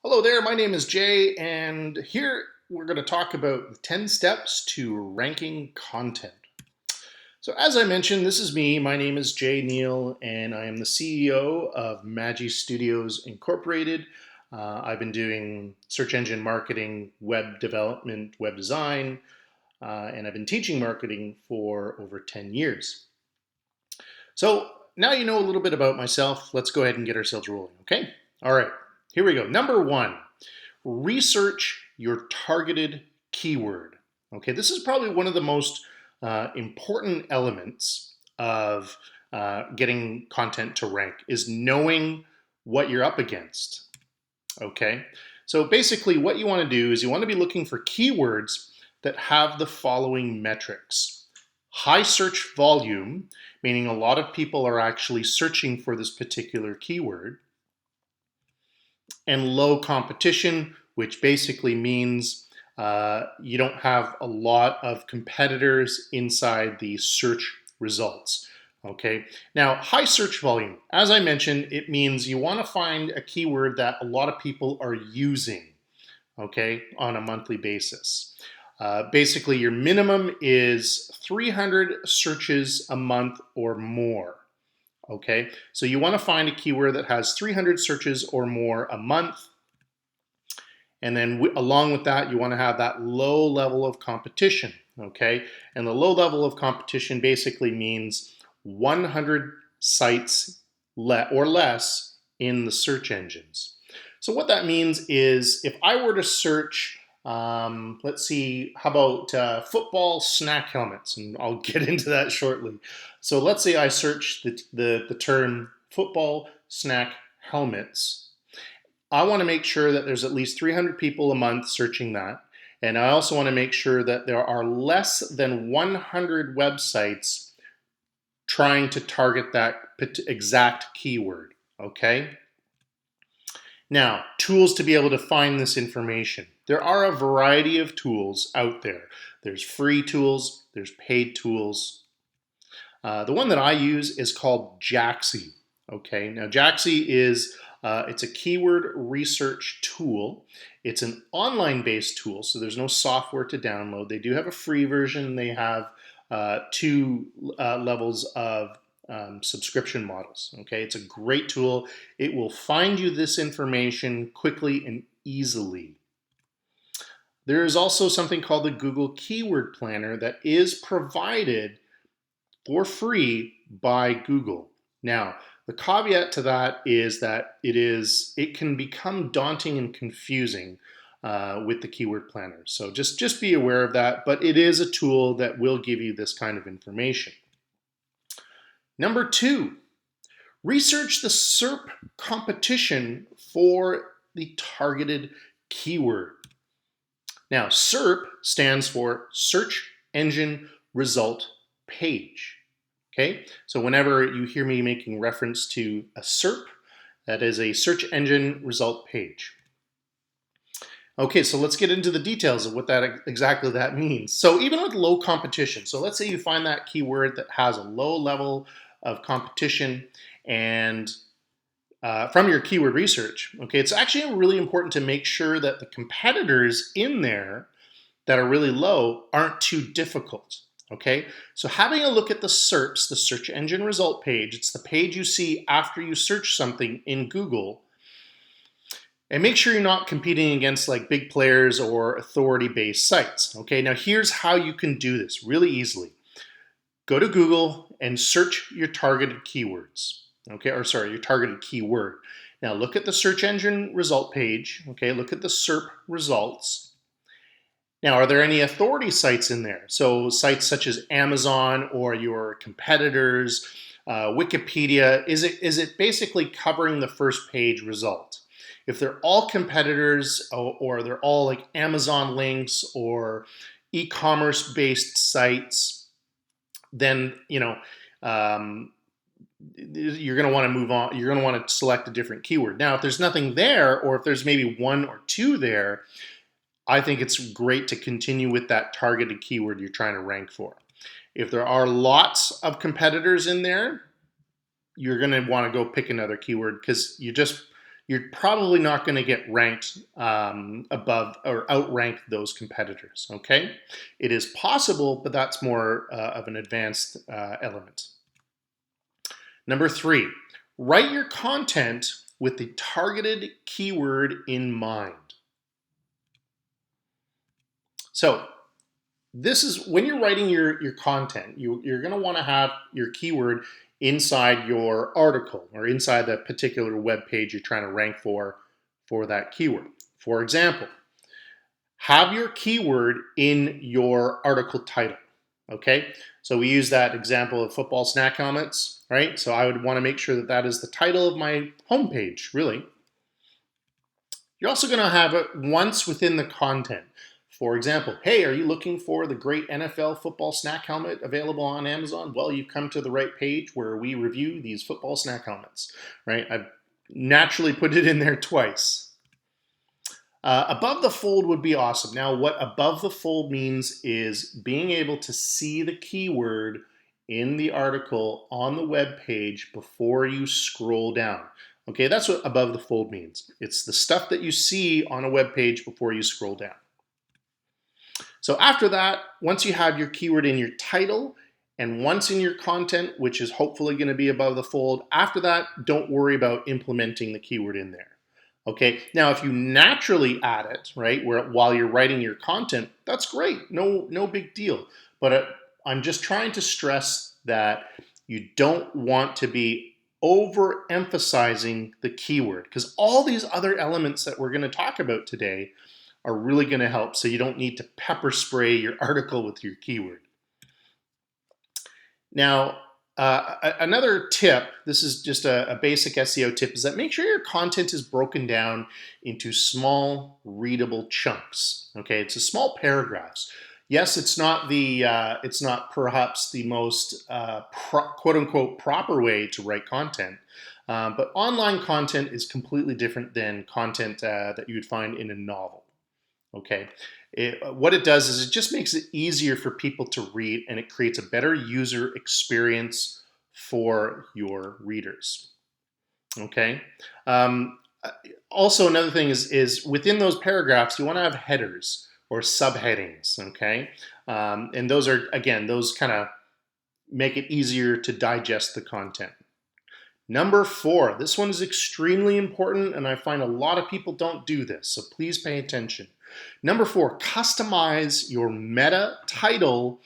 Hello there, my name is Jay, and here we're going to talk about the 10 steps to ranking content. So, as I mentioned, this is me. My name is Jay Neal, and I am the CEO of Magi Studios Incorporated. I've been doing search engine marketing, web development, web design, and I've been teaching marketing for over 10 years. So, now you know a little bit about myself. Let's go ahead and get ourselves rolling, okay? All right, here we go. Number one. Research your targeted keyword. Okay, this is probably one of the most important elements of getting content to rank is knowing what you're up against. Okay, so basically what you want to do is you want to be looking for keywords that have the following metrics. High search volume, meaning a lot of people are actually searching for this particular keyword, and low competition, which basically means you don't have a lot of competitors inside the search results. Okay, now high search volume, as I mentioned, it means you want to find a keyword that a lot of people are using, okay, on a monthly basis. Basically, your minimum is 300 searches a month or more. Okay, so you want to find a keyword that has 300 searches or more a month. And then along with that, you want to have that low level of competition. Okay, and the low level of competition basically means 100 sites or less in the search engines. So what that means is if I were to search, let's see, how about football snack helmets? And I'll get into that shortly. So let's say I search the term football snack helmets. I want to make sure that there's at least 300 people a month searching that. And I also want to make sure that there are less than 100 websites trying to target that exact keyword. Okay? Now, tools to be able to find this information. There are a variety of tools out there. There's free tools, there's paid tools. The one that I use is called Jaxi. Okay, now Jaxi is it's a keyword research tool. It's an online-based tool, so there's no software to download. They do have a free version. They have two levels of subscription models. Okay, it's a great tool. It will find you this information quickly and easily. There is also something called the Google Keyword Planner that is provided for free by Google. Now, the caveat to that is that it can become daunting and confusing with the keyword planner. So just be aware of that, but it is a tool that will give you this kind of information. Number two, research the SERP competition for the targeted keyword. Now, SERP stands for Search Engine Result Page. Okay, so whenever you hear me making reference to a SERP, that is a search engine result page. Okay, so let's get into the details of what exactly that means. So even with low competition, so let's say you find that keyword that has a low level of competition and from your keyword research, okay, it's actually really important to make sure that the competitors in there that are really low aren't too difficult. Okay, so having a look at the SERPs, the search engine result page, it's the page you see after you search something in Google, and make sure you're not competing against like big players or authority-based sites. Okay, now here's how you can do this really easily. Go to Google and search your targeted keywords. Okay, or sorry, your targeted keyword. Now look at the search engine result page. Okay, look at the SERP results. Now, are there any authority sites in there? So sites such as Amazon or your competitors, Wikipedia, is it basically covering the first page result? If they're all competitors or they're all like Amazon links or e-commerce based sites, then you're going to want to move on. You're going to want to select a different keyword. Now, if there's nothing there, or if there's maybe one or two there, I think it's great to continue with that targeted keyword you're trying to rank for. If there are lots of competitors in there, you're going to want to go pick another keyword because you you're probably not going to get ranked above or outrank those competitors, okay? It is possible, but that's more of an advanced element. Number 3, write your content with the targeted keyword in mind. So this is when you're writing your content, you're going to want to have your keyword inside your article or inside the particular web page you're trying to rank for that keyword. For example, have your keyword in your article title. Okay, so we use that example of football snack helmets, right? So I would want to make sure that that is the title of my homepage, really. You're also going to have it once within the content. For example, hey, are you looking for the great NFL football snack helmet available on Amazon? Well, you've come to the right page where we review these football snack helmets, right? I've naturally put it in there twice. Above the fold would be awesome. Now, what above the fold means is being able to see the keyword in the article on the web page before you scroll down. Okay, that's what above the fold means. It's the stuff that you see on a web page before you scroll down. So after that, once you have your keyword in your title and once in your content, which is hopefully going to be above the fold, after that, don't worry about implementing the keyword in there. Okay, now if you naturally add it, right, while you're writing your content, that's great, no big deal. But I'm just trying to stress that you don't want to be overemphasizing the keyword, because all these other elements that we're going to talk about today are really going to help, so you don't need to pepper spray your article with your keyword. Now, another tip, this is just a basic SEO tip, is that make sure your content is broken down into small, readable chunks. Okay, it's a small paragraphs. Yes, it's not perhaps the most quote unquote proper way to write content, but online content is completely different than content that you would find in a novel. Okay, what it does is it just makes it easier for people to read, and it creates a better user experience for your readers. Okay. Also, another thing is within those paragraphs, you want to have headers or subheadings. Okay, and those are, again, those kind of make it easier to digest the content. Number 4, this one is extremely important, and I find a lot of people don't do this, so please pay attention. Number 4, customize your meta title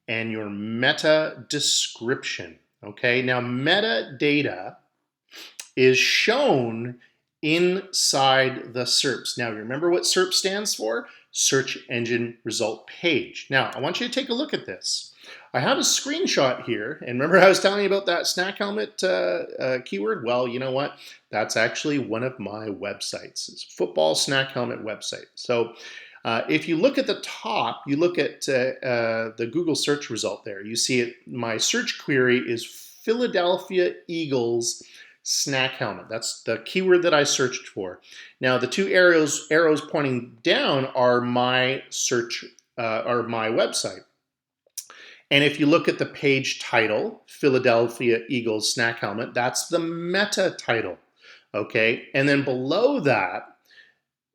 and your meta description. Okay, now metadata is shown inside the SERPs. Now, remember what SERP stands for? Search Engine Result Page. Now, I want you to take a look at this. I have a screenshot here, and remember I was telling you about that snack helmet keyword? Well, you know what? That's actually one of my websites. It's a football snack helmet website. So if you look at the top, you look at the Google search result there. You see it. My search query is Philadelphia Eagles snack helmet. That's the keyword that I searched for. Now, the two arrows pointing down are my search, are my website. And if you look at the page title, Philadelphia Eagles snack helmet, that's the meta title, okay? And then below that,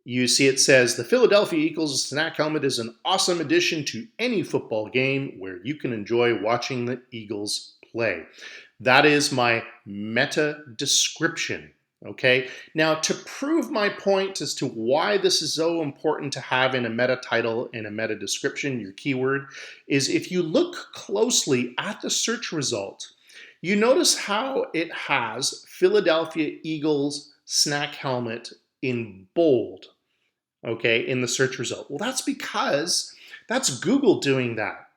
you see it says, the Philadelphia Eagles snack helmet is an awesome addition to any football game where you can enjoy watching the Eagles play. That is my meta description. Okay, now to prove my point as to why this is so important to have in a meta title and a meta description, your keyword, is if you look closely at the search result, you notice how it has Philadelphia Eagles snack helmet in bold, okay, in the search result. Well, that's because that's Google doing that.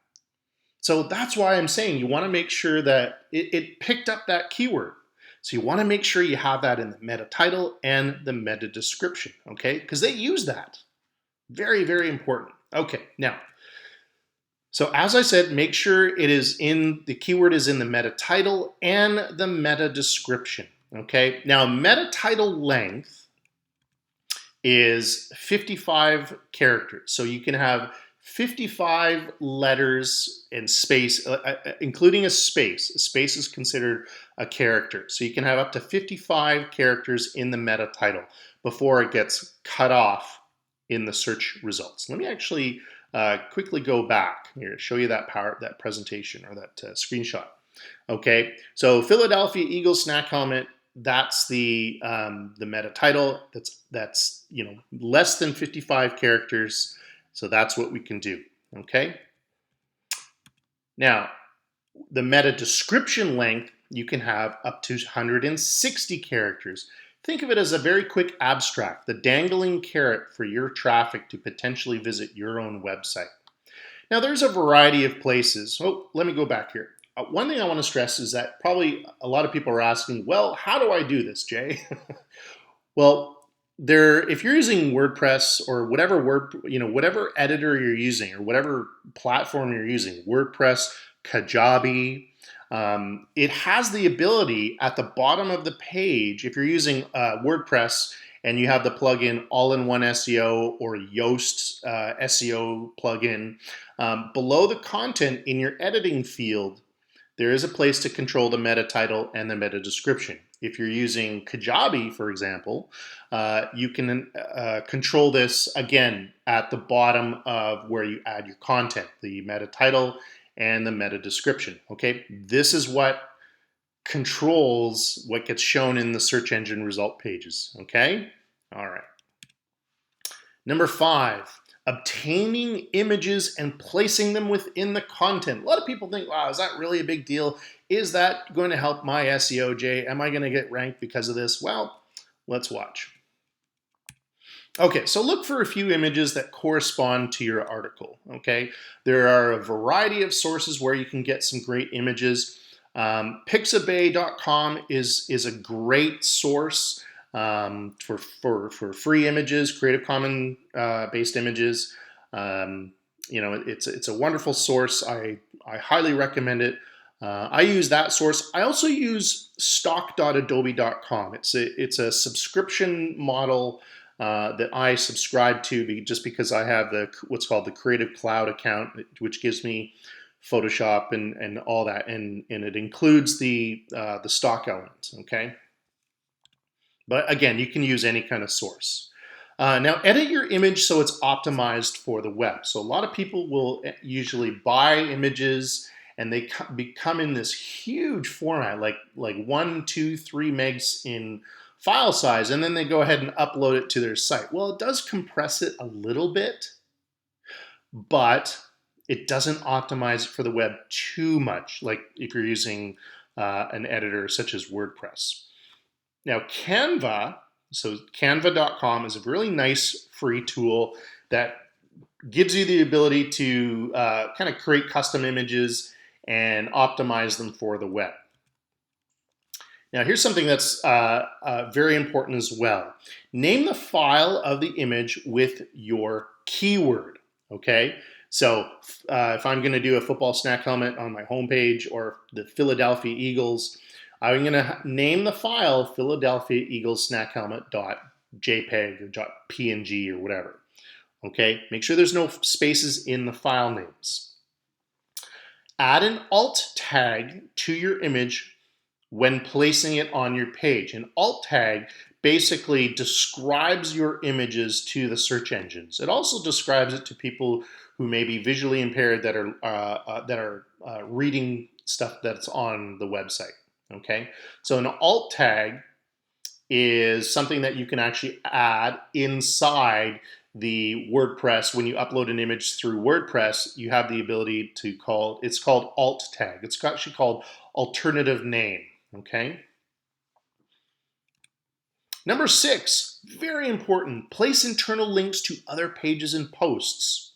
So that's why I'm saying you want to make sure that it picked up that keyword. So you want to make sure you have that in the meta title and the meta description, okay? Because they use that. Very, very important. Okay, now, so as I said, make sure the keyword is in the meta title and the meta description, okay? Now, meta title length is 55 characters. So you can have 55 letters and space, including a space. A space is considered a character. So you can have up to 55 characters in the meta title before it gets cut off in the search results. Let me actually quickly go back here to show you that presentation or that screenshot. Okay, so Philadelphia Eagles snack helmet. That's the meta title. That's less than 55 characters. So that's what we can do. Okay. Now, the meta description length, you can have up to 160 characters. Think of it as a very quick abstract, the dangling carrot for your traffic to potentially visit your own website. Now, there's a variety of places. Oh, let me go back here. One thing I want to stress is that probably a lot of people are asking, well, how do I do this, Jay? Well, if you're using WordPress or whatever editor you're using or whatever platform you're using, WordPress, Kajabi, it has the ability at the bottom of the page, if you're using WordPress and you have the plugin All-in-One SEO or Yoast SEO plugin, below the content in your editing field, there is a place to control the meta title and the meta description. If you're using Kajabi, for example, you can control this again at the bottom of where you add your content, the meta title and the meta description. Okay, this is what controls what gets shown in the search engine result pages. Okay, all right. Number 5. Obtaining images and placing them within the content. A lot of people think, wow, is that really a big deal? Is that going to help my SEO, Jay? Am I going to get ranked because of this? Well, let's watch. Okay, so look for a few images that correspond to your article, okay? There are a variety of sources where you can get some great images. Pixabay.com is a great source for free images, Creative Commons based images. It's a wonderful source. I highly recommend it. I use that source. I also use stock.adobe.com. It's a subscription model that I subscribe to just because I have what's called the Creative Cloud account, which gives me Photoshop and all that, and it includes the stock elements. Okay. But again, you can use any kind of source. Now, edit your image so it's optimized for the web. So a lot of people will usually buy images and they become in this huge format, like 1, 2, 3 megs in file size, and then they go ahead and upload it to their site. Well, it does compress it a little bit, but it doesn't optimize it for the web too much, like if you're using an editor such as WordPress. Now, Canva, so canva.com is a really nice free tool that gives you the ability to kind of create custom images and optimize them for the web. Now, here's something that's very important as well. Name the file of the image with your keyword, okay? So if I'm going to do a football snack helmet on my homepage or the Philadelphia Eagles, I'm going to name the file Philadelphia Eagles snack helmet.jpg or .png or whatever. Okay, make sure there's no spaces in the file names. Add an alt tag to your image when placing it on your page. An alt tag basically describes your images to the search engines. It also describes it to people who may be visually impaired that are reading stuff that's on the website. Okay, so an alt tag is something that you can actually add inside the WordPress. When you upload an image through WordPress, you have the ability to it's called alt tag. It's actually called alternative name, okay? Number 6, very important, place internal links to other pages and posts.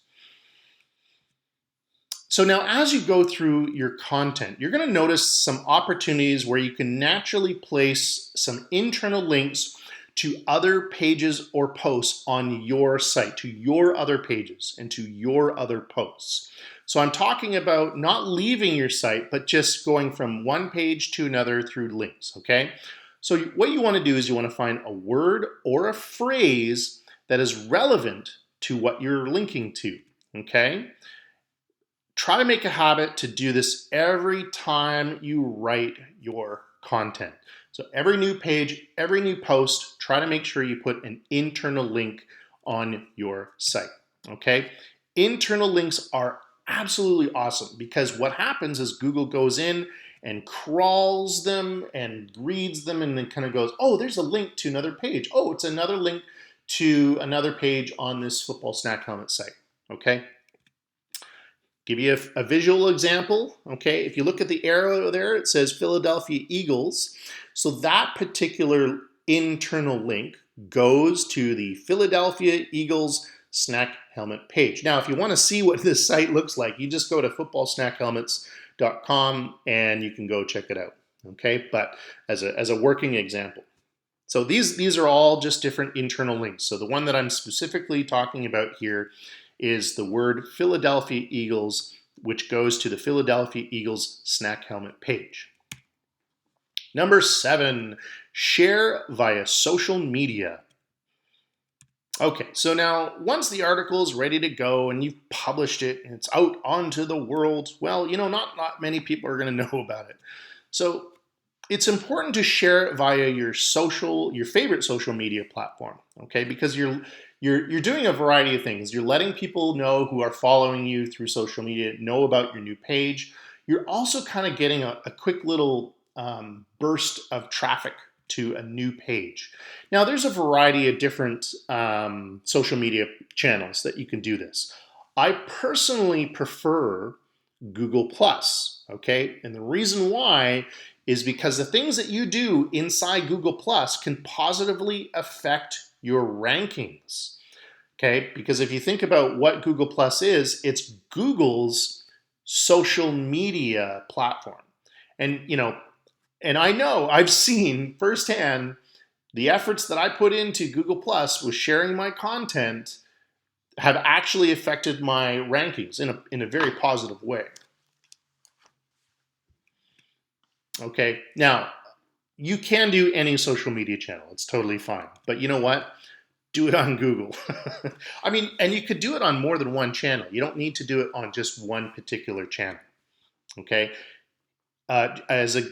So now as you go through your content, you're going to notice some opportunities where you can naturally place some internal links to other pages or posts on your site, to your other pages and to your other posts. So I'm talking about not leaving your site, but just going from one page to another through links, okay? So what you want to do is you want to find a word or a phrase that is relevant to what you're linking to. okay? Try to make a habit to do this every time you write your content. So every new page, every new post, try to make sure you put an internal link on your site, okay? Internal links are absolutely awesome because what happens is Google goes in and crawls them and reads them and then kind of goes, oh, there's a link to another page. Oh, it's another link to another page on this football snack helmet site, okay? Give you a visual example, okay? If you look at the arrow there, it says Philadelphia Eagles. So that particular internal link goes to the Philadelphia Eagles snack helmet page. Now, if you want to see what this site looks like, you just go to footballsnackhelmets.com and you can go check it out, okay? But as a working example. So these are all just different internal links. So the one that I'm specifically talking about here is the word Philadelphia Eagles, which goes to the Philadelphia Eagles snack helmet page. Number 7, share via social media. Okay, so now once the article is ready to go and you've published it and it's out onto the world, well, not many people are going to know about it. So it's important to share it via your favorite social media platform, okay? Because you're doing a variety of things. You're letting people know who are following you through social media know about your new page. You're also kind of getting a quick little burst of traffic to a new page. Now, there's a variety of different social media channels that you can do this. I personally prefer Google+, okay? And the reason why is because the things that you do inside Google Plus can positively affect your rankings, okay? Because if you think about what Google Plus is, it's Google's social media platform. And, and I know I've seen firsthand the efforts that I put into Google Plus with sharing my content have actually affected my rankings in a very positive way. Okay, now you can do any social media channel. It's totally fine. But you know what? Do it on Google. I mean, and you could do it on more than one channel. You don't need to do it on just one particular channel. Okay. As a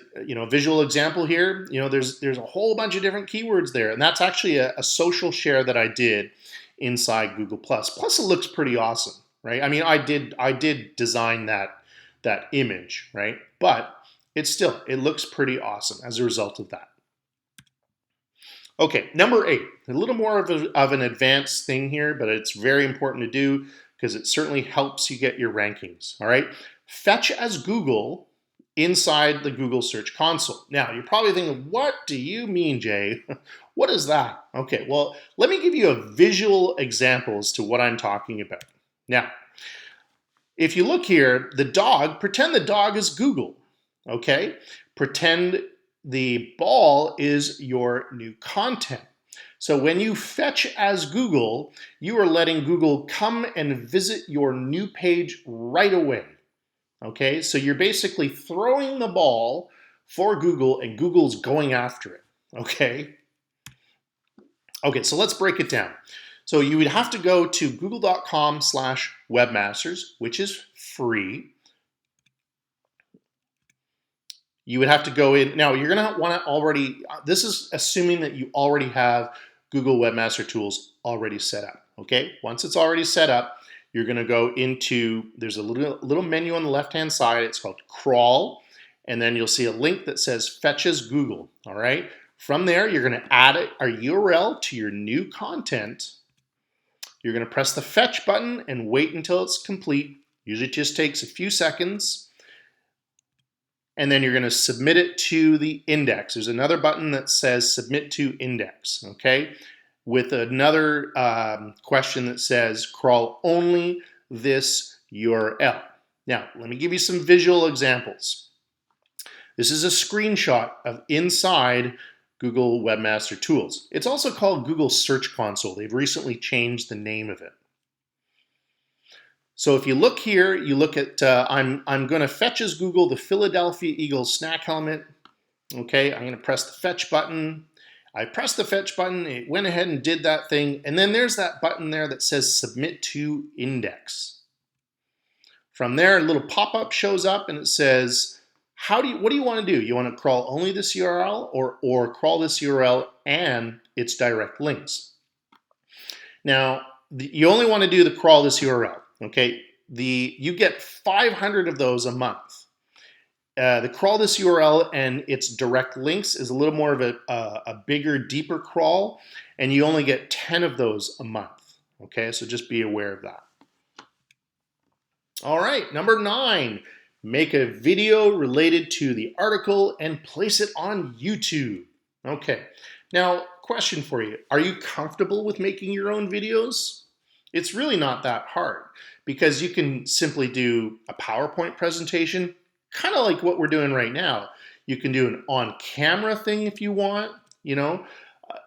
visual example here, there's a whole bunch of different keywords there, and that's actually a social share that I did inside Google Plus. Plus, it looks pretty awesome, right? I mean, I did design that image, right? But it looks pretty awesome as a result of that. Okay, number 8, a little more of an advanced thing here, but it's very important to do because it certainly helps you get your rankings, all right? Fetch as Google inside the Google Search Console. Now, you're probably thinking, what do you mean, Jay? What is that? Okay, well, let me give you a visual example as to what I'm talking about. Now, if you look here, pretend the dog is Google. Okay, pretend the ball is your new content. So when you fetch as Google, you are letting Google come and visit your new page right away. Okay, so you're basically throwing the ball for Google and Google's going after it. Okay, so let's break it down. So you would have to go to google.com/webmasters, which is free. You would have to go in. Now, you're going to want to this is assuming that you already have Google Webmaster Tools already set up, okay? Once it's already set up, you're going to go there's a little menu on the left-hand side. It's called Crawl, and then you'll see a link that says Fetch as Google, all right? From there, you're going to add a URL to your new content. You're going to press the Fetch button and wait until it's complete. Usually it just takes a few seconds. And then you're going to submit it to the index. There's another button that says Submit to Index, okay? With another question that says crawl only this URL. Now, let me give you some visual examples. This is a screenshot of inside Google Webmaster Tools. It's also called Google Search Console. They've recently changed the name of it. So if you look here, you look at, I'm going to fetch as Google the Philadelphia Eagles snack helmet. Okay, I'm going to press the Fetch button. I pressed the Fetch button, it went ahead and did that thing, and then there's that button there that says Submit to Index. From there, a little pop-up shows up and it says, what do you want to do? You want to crawl only this URL or crawl this URL and its direct links? Now, you only want to do the crawl this URL, okay? You get 500 of those a month. The crawl this URL and its direct links is a little more of a bigger, deeper crawl, and you only get 10 of those a month, okay? So just be aware of that. All right, number 9, make a video related to the article and place it on YouTube. Okay, now question for you. Are you comfortable with making your own videos? It's really not that hard because you can simply do a PowerPoint presentation, kind of like what we're doing right now. You can do an on-camera thing if you want,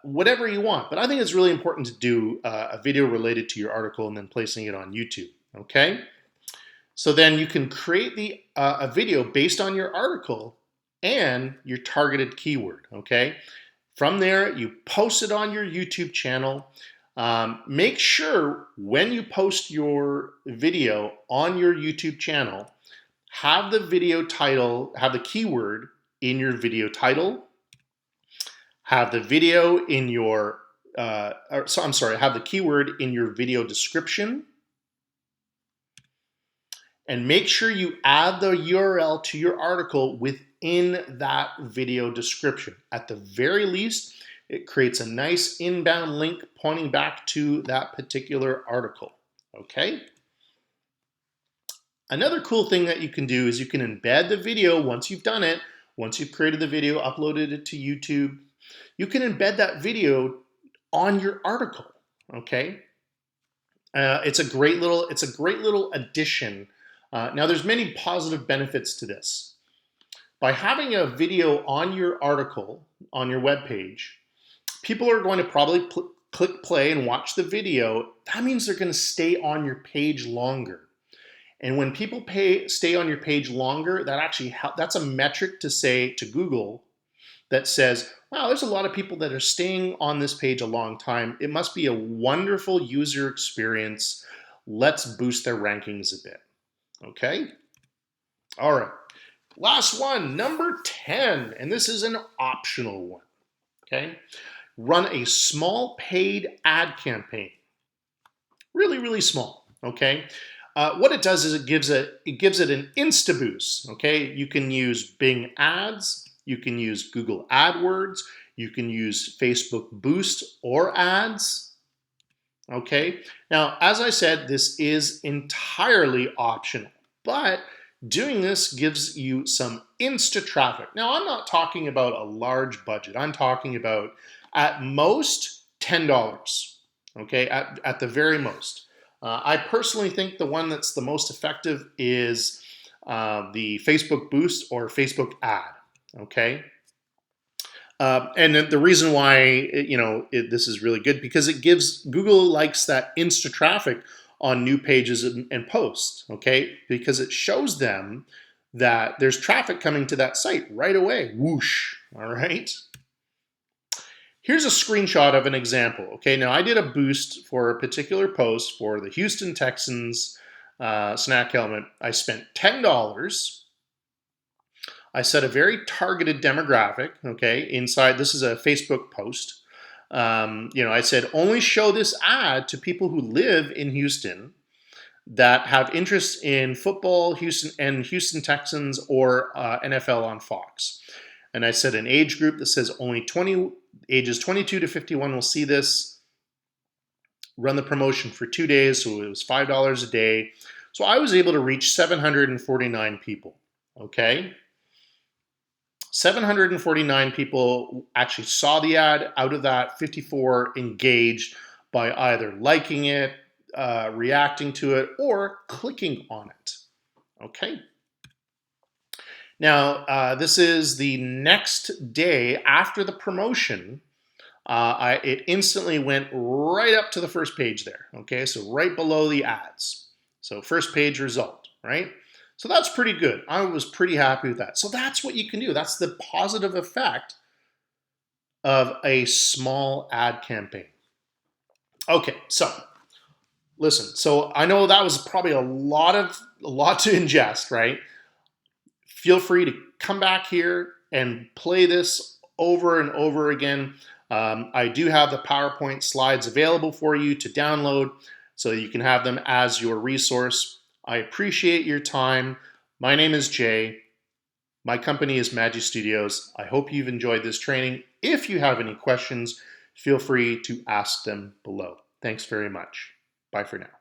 whatever you want. But I think it's really important to do a video related to your article and then placing it on YouTube, okay? So then you can create a video based on your article and your targeted keyword, okay? From there, you post it on your YouTube channel. Make sure when you post your video on your YouTube channel, have the video title, have the keyword in your video title, have the video in your, have the keyword in your video description, and make sure you add the URL to your article within that video description. At the very least, it creates a nice inbound link pointing back to that particular article, okay? Another cool thing that you can do is you can embed the video once you've done it, once you've created the video, uploaded it to YouTube, you can embed that video on your article, okay? It's a great little addition. Now there's many positive benefits to this. By having a video on your article, on your web page, people are going to probably click play and watch the video. That means they're going to stay on your page longer. And when people stay on your page longer, that's a metric to say to Google that says, wow, there's a lot of people that are staying on this page a long time. It must be a wonderful user experience. Let's boost their rankings a bit. Okay? All right. Last one, number 10, and this is an optional one. Okay? Run a small paid ad campaign. Really, really small. Okay? What it does is it gives it an insta boost. Okay? You can use Bing ads, you can use Google AdWords, you can use Facebook Boost or ads. Okay, now as I said, this is entirely optional, but doing this gives you some insta traffic. Now I'm not talking about a large budget. I'm talking about at most $10, okay, at the very most. I personally think the one that's the most effective is the Facebook Boost or Facebook ad, okay? And the reason why this is really good because Google likes that insta traffic on new pages and posts, okay? Because it shows them that there's traffic coming to that site right away. Whoosh, all right? Here's a screenshot of an example, okay? Now I did a boost for a particular post for the Houston Texans snack helmet. I spent $10. I set a very targeted demographic, okay, inside. This is a Facebook post. I said only show this ad to people who live in Houston that have interest in football, Houston Texans, or NFL on Fox. And I said an age group that says only ages 22 to 51 will see this. Run the promotion for 2 days, so it was $5 a day. So I was able to reach 749 people, okay? 749 people actually saw the ad. Out of that, 54 engaged by either liking it, reacting to it, or clicking on it. Okay. Now, this is the next day after the promotion. It instantly went right up to the first page there. Okay, so right below the ads. So first page result, right? So that's pretty good. I was pretty happy with that. So that's what you can do. That's the positive effect of a small ad campaign. Okay, so Listen, so I know that was probably a lot to ingest, right? Feel free to come back here and play this over and over again. I do have the PowerPoint slides available for you to download so you can have them as your resource. I appreciate your time. My name is Jay. My company is Magi Studios. I hope you've enjoyed this training. If you have any questions, feel free to ask them below. Thanks very much. Bye for now.